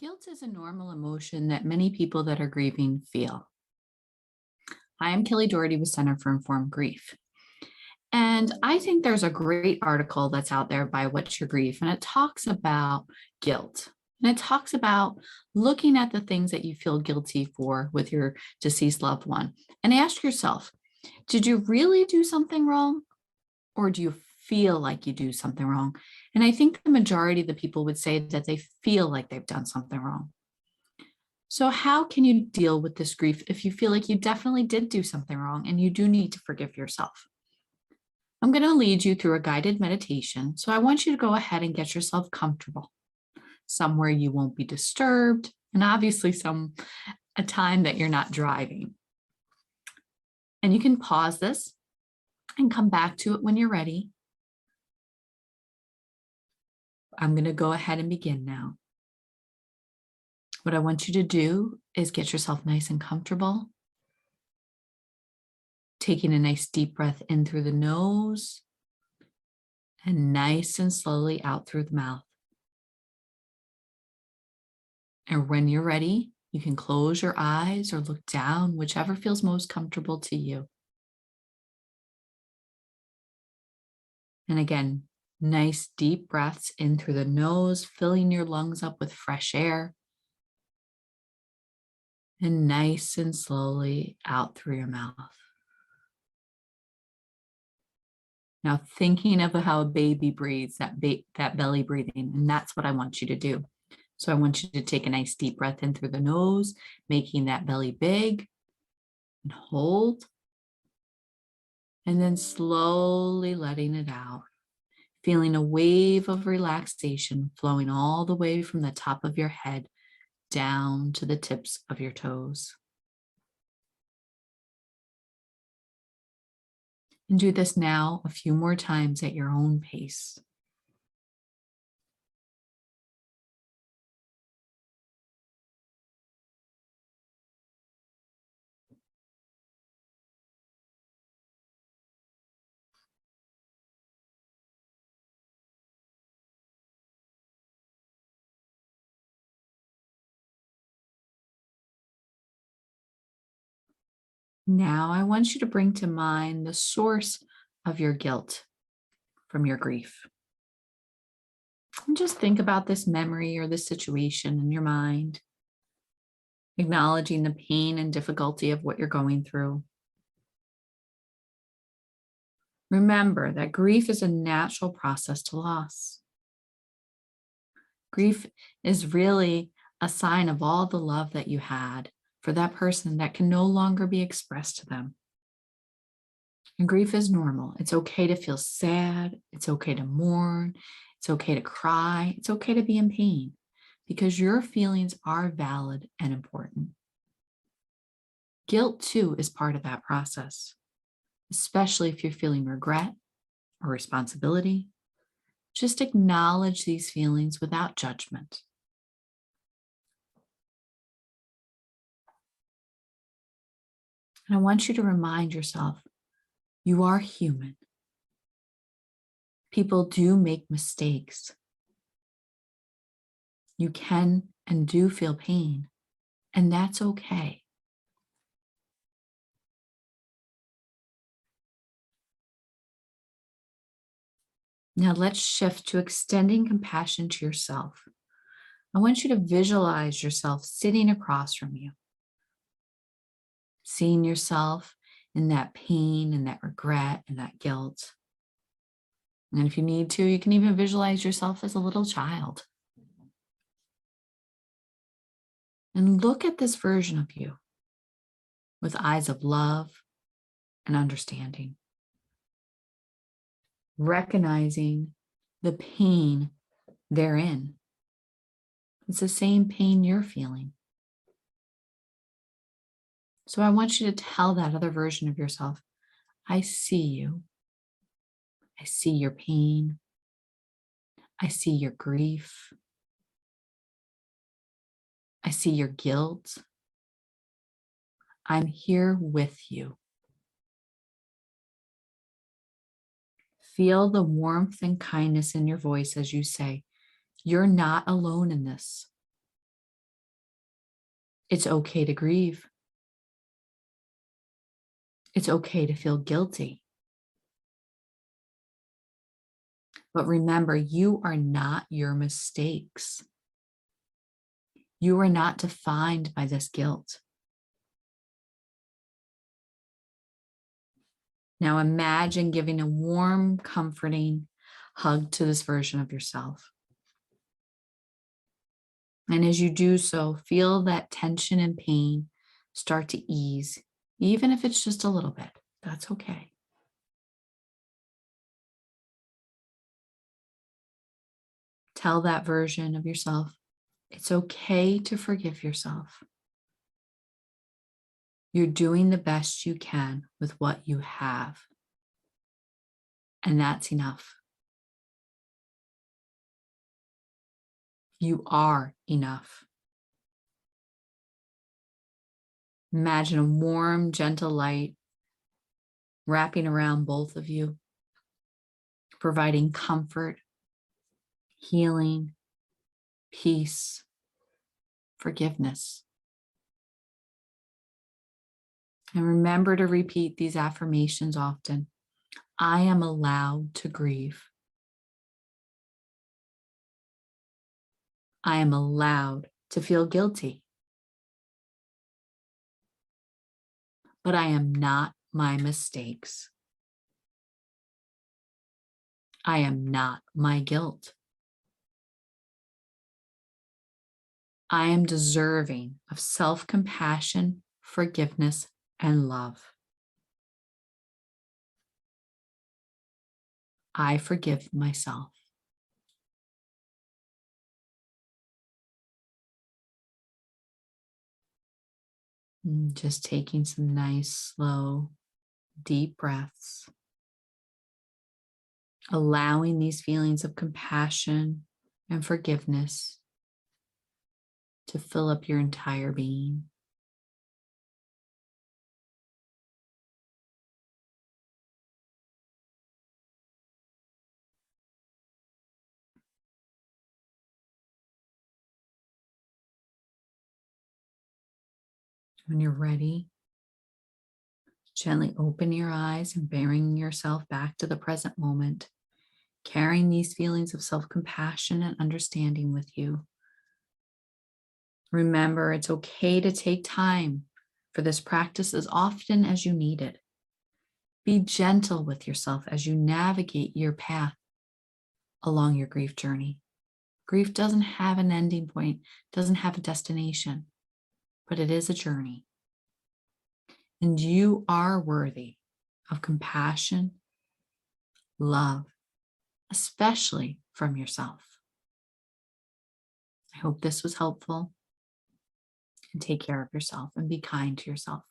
Guilt is a normal emotion that many people that are grieving feel. I am Kelly Daugherty with Center for Informed Grief. And I think there's a great article that's out there by What's Your Grief, and it talks about guilt. And it talks about looking at the things that you feel guilty for with your deceased loved one. And ask yourself, did you really do something wrong? Or do you feel like you do something wrong? And I think the majority of the people would say that they feel like they've done something wrong. So how can you deal with this grief if you feel like you definitely did do something wrong and you do need to forgive yourself? I'm going to lead you through a guided meditation. So I want you to go ahead and get yourself comfortable, somewhere you won't be disturbed, and obviously a time that you're not driving. And you can pause this and come back to it when you're ready. I'm going to go ahead and begin now. What I want you to do is get yourself nice and comfortable. Taking a nice deep breath in through the nose and nice and slowly out through the mouth. And when you're ready, you can close your eyes or look down, whichever feels most comfortable to you. And again, nice deep breaths in through the nose, filling your lungs up with fresh air. And nice and slowly out through your mouth. Now thinking of how a baby breathes, that belly breathing, and that's what I want you to do. So I want you to take a nice deep breath in through the nose, making that belly big, and hold. And then slowly letting it out, feeling a wave of relaxation flowing all the way from the top of your head down to the tips of your toes. And do this now a few more times at your own pace. Now I want you to bring to mind the source of your guilt from your grief. And just think about this memory or this situation in your mind, acknowledging the pain and difficulty of what you're going through. Remember that grief is a natural process to loss. Grief is really a sign of all the love that you had for that person that can no longer be expressed to them. And grief is normal. It's okay to feel sad. It's okay to mourn. It's okay to cry. It's okay to be in pain because your feelings are valid and important. Guilt, too, is part of that process, especially if you're feeling regret or responsibility. Just acknowledge these feelings without judgment. And I want you to remind yourself, you are human. People do make mistakes. You can and do feel pain, and that's okay. Now let's shift to extending compassion to yourself. I want you to visualize yourself sitting across from you, seeing yourself in that pain and that regret and that guilt. And if you need to, you can even visualize yourself as a little child. And look at this version of you with eyes of love and understanding, recognizing the pain they're in. It's the same pain you're feeling. So I want you to tell that other version of yourself, I see you. I see your pain. I see your grief. I see your guilt. I'm here with you. Feel the warmth and kindness in your voice as you say, you're not alone in this. It's okay to grieve. It's okay to feel guilty. But remember, you are not your mistakes. You are not defined by this guilt. Now imagine giving a warm, comforting hug to this version of yourself. And as you do so, feel that tension and pain start to ease, even if it's just a little bit. That's okay. Tell that version of yourself, it's okay to forgive yourself. You're doing the best you can with what you have. And that's enough. You are enough. Imagine a warm, gentle light wrapping around both of you, providing comfort, healing, peace, forgiveness. And remember to repeat these affirmations often. I am allowed to grieve. I am allowed to feel guilty. But I am not my mistakes. I am not my guilt. I am deserving of self-compassion, forgiveness, and love. I forgive myself. And just taking some nice, slow, deep breaths. Allowing these feelings of compassion and forgiveness to fill up your entire being. When you're ready, gently open your eyes and bring yourself back to the present moment, carrying these feelings of self-compassion and understanding with you. Remember, it's okay to take time for this practice as often as you need it. Be gentle with yourself as you navigate your path along your grief journey. Grief doesn't have an ending point, doesn't have a destination, but it is a journey. And you are worthy of compassion, love, especially from yourself. I hope this was helpful. And take care of yourself and be kind to yourself.